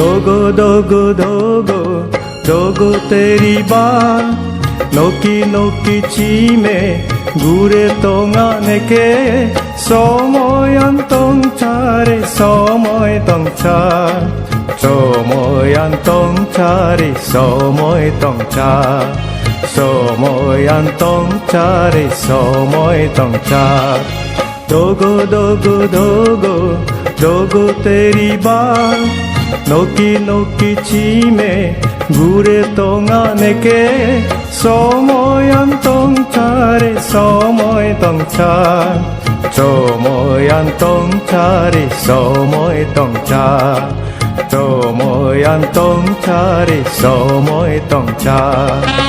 দোগো দোগো দোগো দোগো তেরি বাল নকি নকি চিমে ঘুরে তোঙানেকে সময়ান তংচারে সময় তংচার সময়ান তংচারে সময় তংচার সময়ান তংচারে সময় তংচার দোগো দোগো দোগো দোগো তেরি বাল নকি নকি চিমে ঘুরে তোঙানেকে সময়ান তংচারে সময় তংচার সময়ান তংচারে সময় তংচার সময়ান তংচারে সময় তংচার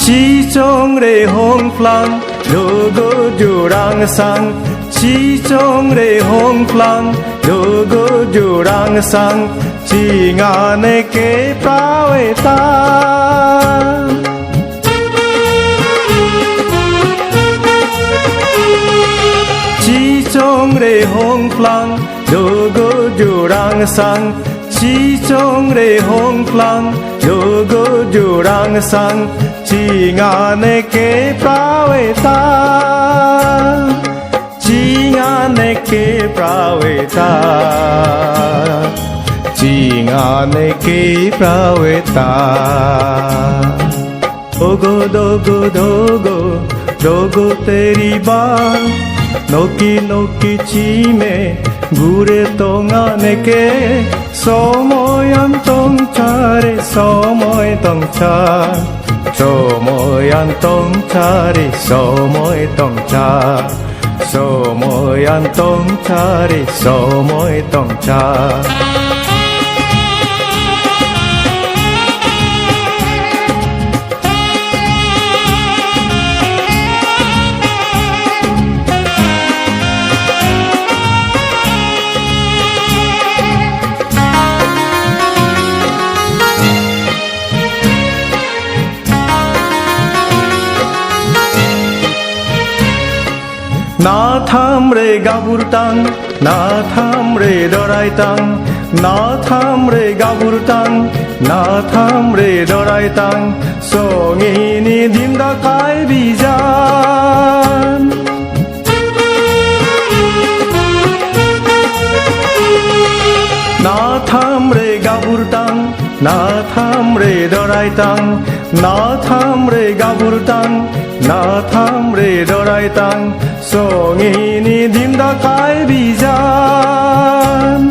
Chi trong re hong plang dogo jurang sang Chi trong re hong plang dogo jurang sang Chi ngane ke prawe ta Chi trong re hong plang dogo jurang sang Chi trong re hong plang dogo jurang sang Chi ngane ke prawe ta Chi ngane ke prawe ta Chi ngane ke prawe ta Dogo dogo dogo dogo teri baal Noki noki chime ঘুরে তোঙানেকে সময়ান তংচারে সময় তংচার সময়ান তংচারে সময় তংচার সময়ান তংচারে সময় তংচার না থাম রে Gabur tongue না থাম রে ডরাই টাং না থাম রে গাবুর টাং না থাম রে ডরাই টাং সঙিনি দিন দাকাই বিজান না থাম রে গাবুর টাং না থাম রে ডরাই টাং না থাম রে গাবুর টাং না থাম রে ডরাই টাং সঙিনি দিন দাকাই বিজান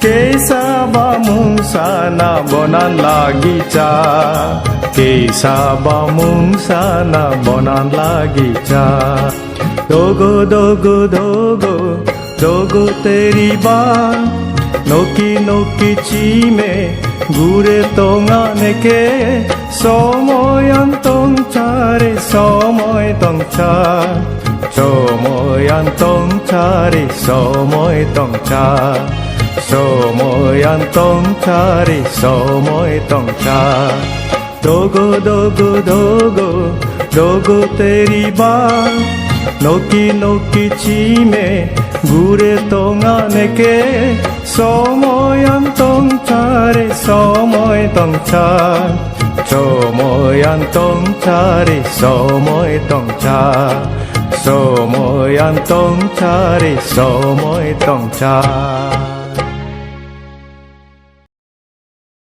কেসা বা মুংসা না বনান লাগিচা কেসা বা মুংসা না বনান লাগিচা দোগো দোগো দোগো দোগো তেরি বাল নকি নকি চিমে ঘুরে তোঙানেকে সময়ান তংচারে সময় তংচার সময়ান তংচারে সময় তংচার সময়ান তংচারে সময় তংচার দোগো দোগো দোগো দোগো তেরি বাল নকি নকি চিমে ঘুরে তোঙানেকে সময়ান তংচারে সময় তংচার সময়ান তংচারে সময় তংচার সময়ান তংচারে সময় তংচার